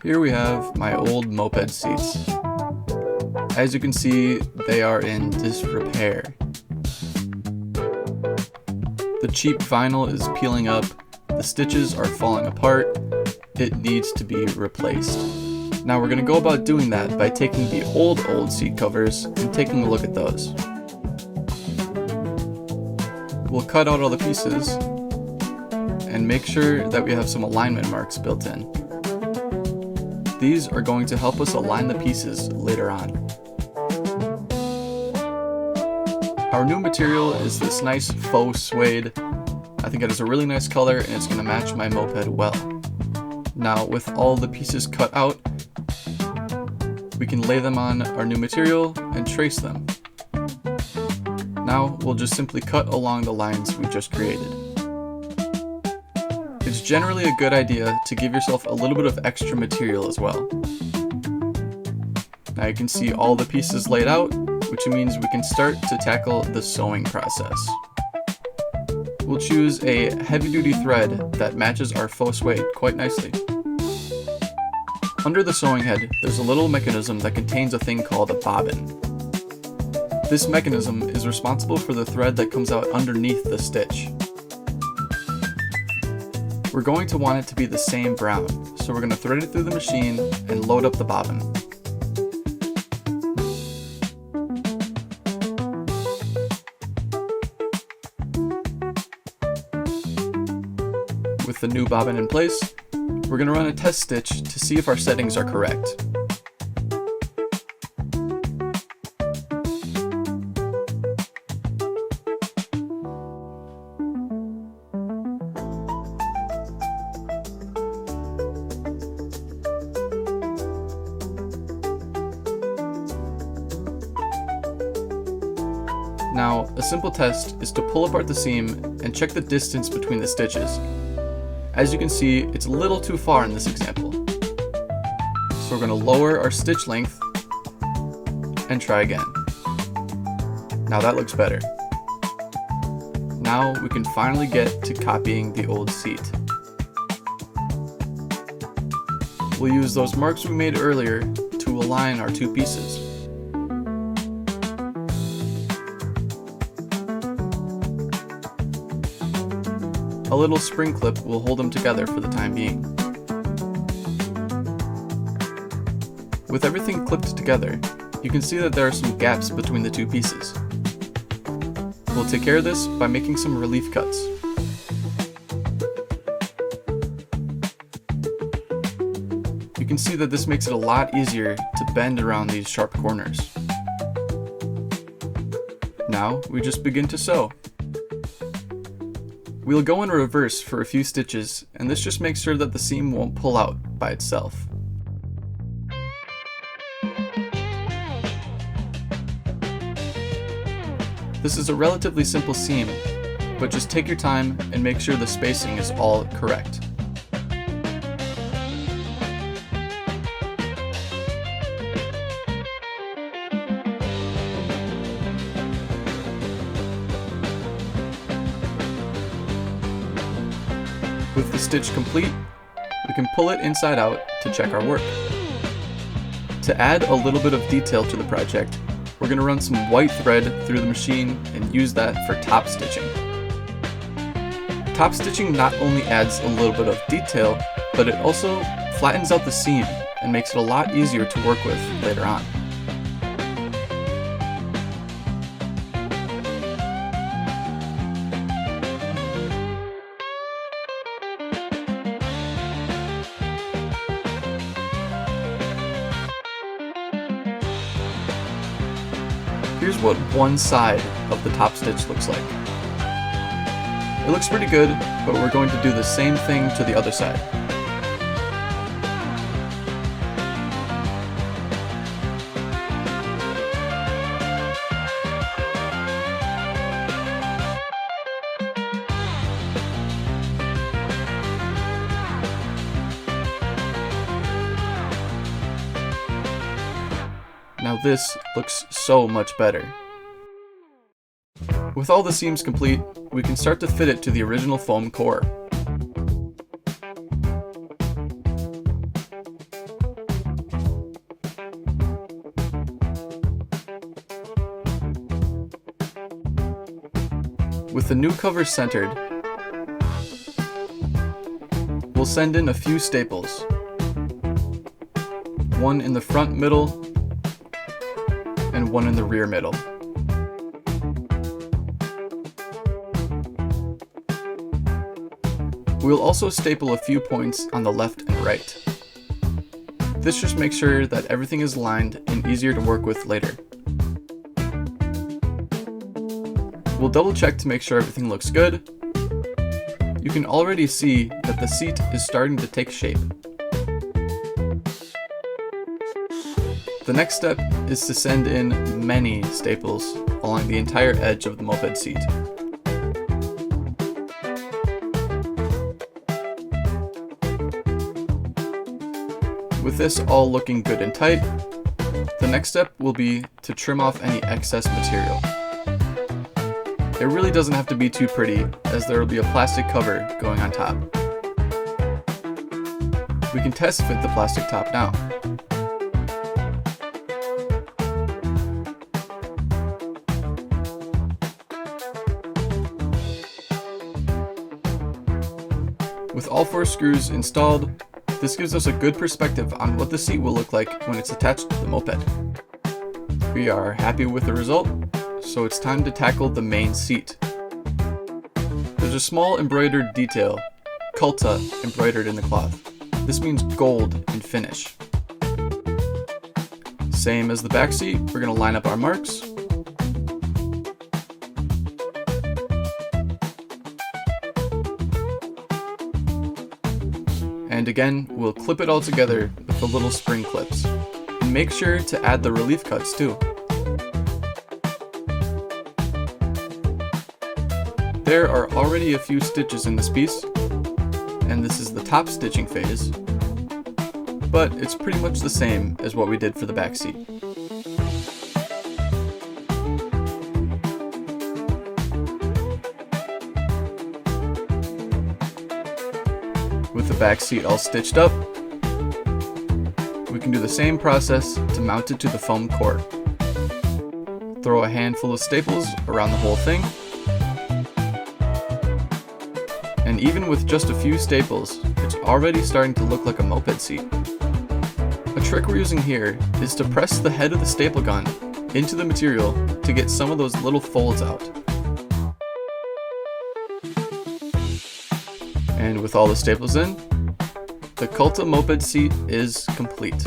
Here we have my old moped seats. As you can see, they are in disrepair. The cheap vinyl is peeling up, the stitches are falling apart, it needs to be replaced. Now we're going to go about doing that by taking the old seat covers and taking a look at those. We'll cut out all the pieces and make sure that we have some alignment marks built in. These are going to help us align the pieces later on. Our new material is this nice faux suede. I think it has a really nice color and it's going to match my moped well. Now with all the pieces cut out, we can lay them on our new material and trace them. Now we'll just simply cut along the lines we just created. It's generally a good idea to give yourself a little bit of extra material as well. Now you can see all the pieces laid out, which means we can start to tackle the sewing process. We'll choose a heavy-duty thread that matches our faux suede quite nicely. Under the sewing head, there's a little mechanism that contains a thing called a bobbin. This mechanism is responsible for the thread that comes out underneath the stitch. We're going to want it to be the same brown, so we're going to thread it through the machine and load up the bobbin. With the new bobbin in place, we're going to run a test stitch to see if our settings are correct. Now, a simple test is to pull apart the seam and check the distance between the stitches. As you can see, it's a little too far in this example. So we're going to lower our stitch length and try again. Now that looks better. Now we can finally get to copying the old seat. We'll use those marks we made earlier to align our two pieces. A little spring clip will hold them together for the time being. With everything clipped together, you can see that there are some gaps between the two pieces. We'll take care of this by making some relief cuts. You can see that this makes it a lot easier to bend around these sharp corners. Now we just begin to sew. We'll go in reverse for a few stitches, and this just makes sure that the seam won't pull out by itself. This is a relatively simple seam, but just take your time and make sure the spacing is all correct. With the stitch complete, we can pull it inside out to check our work. To add a little bit of detail to the project, we're going to run some white thread through the machine and use that for top stitching. Top stitching not only adds a little bit of detail, but it also flattens out the seam and makes it a lot easier to work with later on. Here's what one side of the top stitch looks like. It looks pretty good, but we're going to do the same thing to the other side. Now this looks so much better. With all the seams complete, we can start to fit it to the original foam core. With the new cover centered, we'll send in a few staples. One in the front middle and one in the rear middle. We'll also staple a few points on the left and right. This just makes sure that everything is aligned and easier to work with later. We'll double check to make sure everything looks good. You can already see that the seat is starting to take shape. The next step is to send in many staples along the entire edge of the moped seat. With this all looking good and tight, the next step will be to trim off any excess material. It really doesn't have to be too pretty, as there will be a plastic cover going on top. We can test fit the plastic top now. With all 4 screws installed, this gives us a good perspective on what the seat will look like when it's attached to the moped. We are happy with the result, so it's time to tackle the main seat. There's a small embroidered detail, Culta, embroidered in the cloth. This means gold in Finnish. Same as the back seat, we're going to line up our marks. And again, we'll clip it all together with the little spring clips. And make sure to add the relief cuts too. There are already a few stitches in this piece, and this is the top stitching phase, but it's pretty much the same as what we did for the back seat. With the back seat all stitched up, we can do the same process to mount it to the foam core. Throw a handful of staples around the whole thing, and even with just a few staples, it's already starting to look like a moped seat. A trick we're using here is to press the head of the staple gun into the material to get some of those little folds out. And with all the staples in, the Culta moped seat is complete.